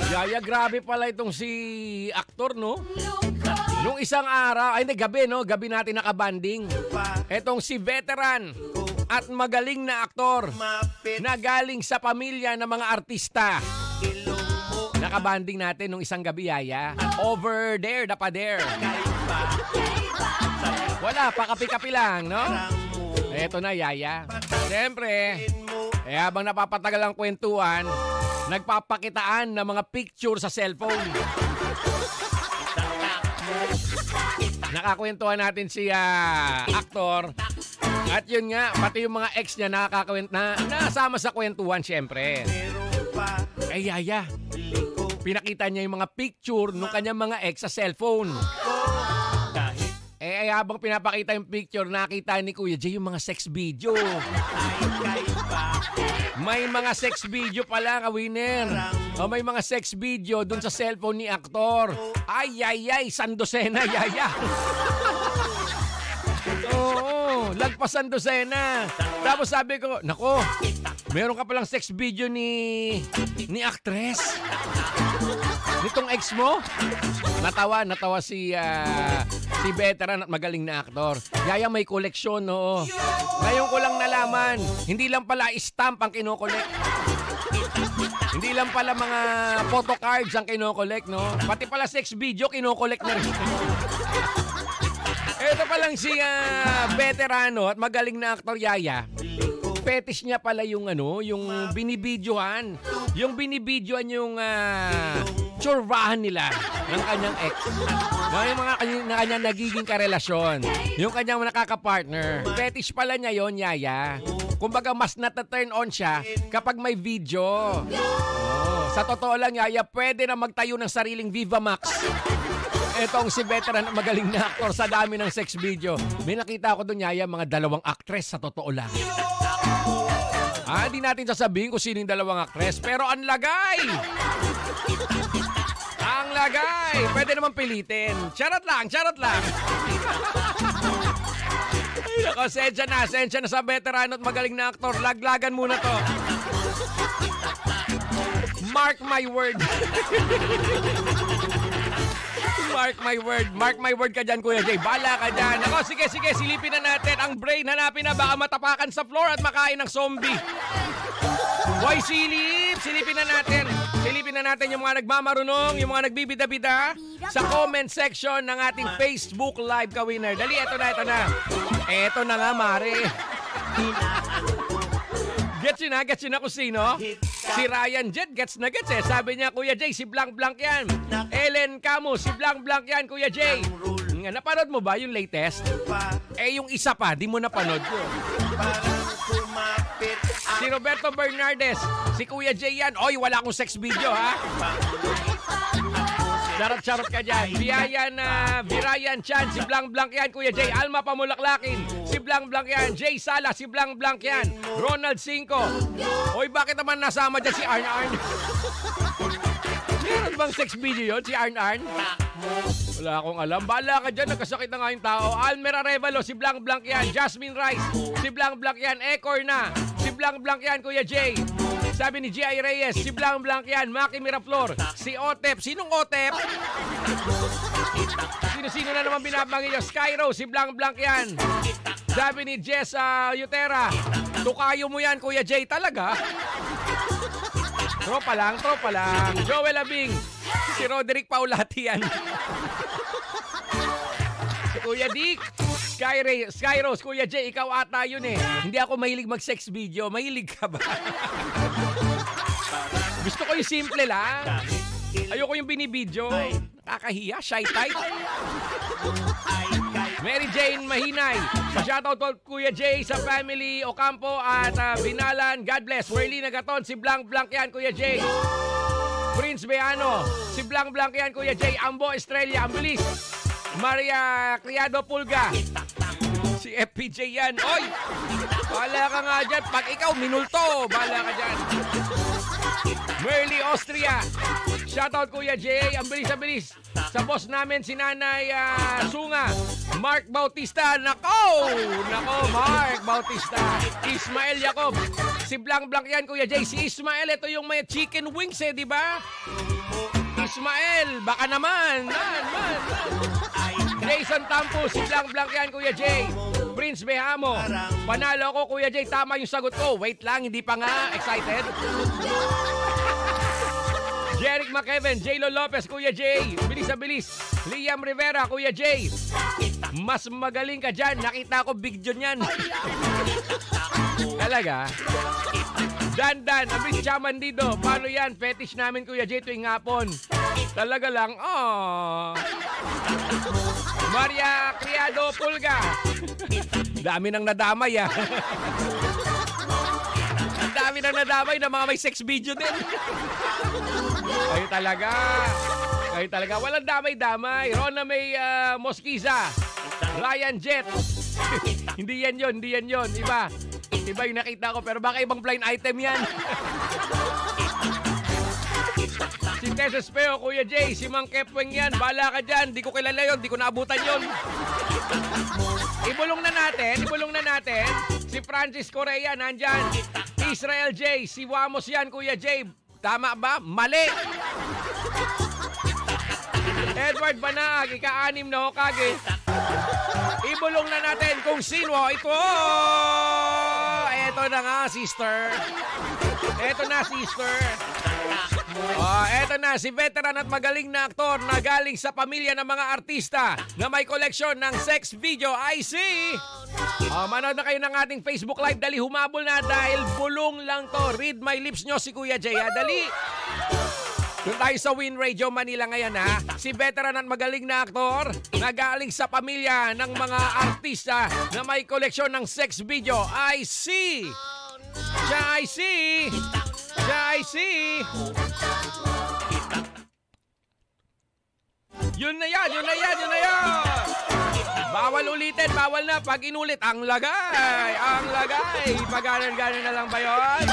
Yaya, grabe pala itong si aktor, no? Nung isang araw, ay hindi, gabi, no? Gabi natin nakabanding. Etong si veteran at magaling na aktor na galing sa pamilya ng mga artista. Nakabanding natin nung isang gabi, Yaya. Over there, dapader. Wala, pakapi-kapi lang, no? Eto na, Yaya. Siyempre, habang napapatagal ang kwentuhan, nagpapakitaan ng mga picture sa cellphone. Nakakwentuhan natin si aktor. At yun nga, pati yung mga ex niya nasama sa kwentuhan, siyempre. Eh, Yaya, pinakita niya yung mga picture ng kanyang mga ex sa cellphone. Eh, habang pinapakita yung picture, nakita ni Kuya Jay yung mga sex video. May mga sex video pala, ka-winner. O may mga sex video dun sa cellphone ni aktor. Ay, sandosena, Yaya. Oo, lagpasan dosena. Tapos sabi ko, nako, meron ka palang sex video ni actress. Nitong ex mo? Natawa si veteran at magaling na aktor. Yaya, may koleksyon, no? Ngayon ko lang nalaman, hindi lang pala stamp ang kinokolek. Hindi lang pala mga photo cards ang kinokolek, no? Pati pala sex video kinokolek na rin. Ito pa lang si veterano at magaling na aktor, Yaya. Fetish niya pala yung yung binibidyohan. Yung binibidyohan yung tsurbahan nila ng kanyang ex. Yung mga kanyang nagiging karelasyon. Yung kanyang nakaka-partner. Fetish pala niya yon, Yaya. Kumbaga mas nata-turn on siya kapag may video. Sa totoo lang, Yaya, pwede na magtayo ng sariling Viva Max. Etong si veteran at magaling na aktor sa dami ng sex video. May nakita ako doon, Yaya, mga 2 actress sa totoo lang. Hindi natin sasabihin kung sino yung 2 actress, pero ang lagay! Ang lagay! Pwede naman pilitin. Charot lang, charot lang. Ay, nako, sensya na sa veteran at magaling na aktor. Laglagan muna to. Mark my word. Mark my word ka dyan, Kuya Jay. Bala ka dyan. Ako, sige, silipin na natin ang brain. Hanapin na, baka matapakan sa floor at makain ng zombie. Hoy, silipin na natin yung mga nagmamarunong, yung mga nagbibida-bida sa comment section ng ating Facebook Live, ka-winner. Dali, eto na. Eto na nga, Mare. Gets yun na kung sino? Si Ryan Jet, gets eh. Sabi niya, Kuya Jay, si Blank yan. Ellen Camus, si Blank yan, Kuya Jay. Napanood mo ba yung latest? Yung isa pa, di mo napanood yun. Si Roberto Bernardes, si Kuya Jay yan. Oy, wala akong sex video, ha? Charot ka dyan. Virayan Chan, si Blank yan, Kuya Jay. Alma Pamulaklakin, si Blank yan. Jay Sala, si Blank yan. Ronald Cinco. Oy, bakit naman nasama dyan si Arn? Meron bang sex video yun, si Arn? Wala akong alam. Bala ka dyan, nagkasakit na nga yung tao. Almera Revalo, si Blank yan. Jasmine Rice, si Blank yan. Ekor na, si Blank yan, Kuya Jay. Sabi ni G.I. Reyes, si Blank yan. Maki Miraflor, si Otep. Sinong Otep? Sino na naman binabanggit nyo? Skyro, si Blank yan. Sabi ni Jess Utera, tukayo mo yan, Kuya Jay. Talaga? Tropa lang. Joel Abing, si Roderick Paulati yan. Kuya Dick, Skyros, Kuya Jay, ikaw ata yun eh. Hindi ako mahilig mag-sex video. Mahilig ka ba? Gusto ko yung simple lang. Ayoko yung binibidyo. Nakakahiya, shy type. Mary Jane Mahinay, shoutout to Kuya Jay sa family Ocampo at Binalan. God bless. Werly Nagaton, si Blank yan, Kuya Jay. Prince Beano, si Blank yan, Kuya Jay. Ambo Estrella, ang bilis. Maria Criado Pulga, si FPJ yan. Oy, bala ka nga dyan. Pag ikaw minulto, bala ka dyan. Merly Austria, shoutout Kuya Jay. Ang bilis. Sa boss namin, si Nanay Sunga. Mark Bautista. Nako, Mark Bautista. Ismael Jacob, Si Blank Blank yan, Kuya Jay. Si Ismael, ito yung may chicken wings di ba? Ismael, baka naman. Man. Jason Tampo, si Blank Blank yan, Kuya Jay. Prince Behamo, panalo ko, Kuya Jay. Tama yung sagot ko. Wait lang, hindi pa nga. Excited? Jeric McKeven, J.Lo Lopez, Kuya Jay. Bilis na bilis. Liam Rivera, Kuya Jay. Mas magaling ka dyan. Nakita ko big John yan. Talaga? Dan, abis chaman dito. Paano yan? Fetish namin, Kuya Jay, tuwing hapon. Talaga lang, Maria Criado Pulga. Dami nang nadamay, Ang dami nang nadamay na mga may sex video din. Kayo talaga. Walang damay-damay. Rona May Mosquiza. Ryan Jet. Hindi yan yon. Iba yung nakita ko, pero baka ibang blind item yan. Si Tessa Speo, Kuya Jay, si Mang Kepweng yan. Bala ka dyan. Di ko kilala yon, di ko naabutan yon. Ibulong na natin. Si Francis Correa, nandyan. Israel J, si Wamos yan, Kuya Jay. Tama ba? Mali. Edward Banag, ika-anim na Hokage. Ibulong na natin kung sino ito. Eto na nga, sister. Eto na, si veteran at magaling na aktor na galing sa pamilya ng mga artista na may koleksyon ng sex video. I see! Manood na kayo ng ating Facebook Live. Dali, humabol na dahil bulong lang to. Read my lips nyo si Kuya Jay. Dali! Doon tayo sa Win Radio Manila ngayon, Si veteran at magaling na aktor na galing sa pamilya ng mga artista na may koleksyon ng sex video. I see! I see! Yun na yan! Bawal ulitin, bawal na. Pag inulit, ang lagay. Pag ganan na lang ba yun?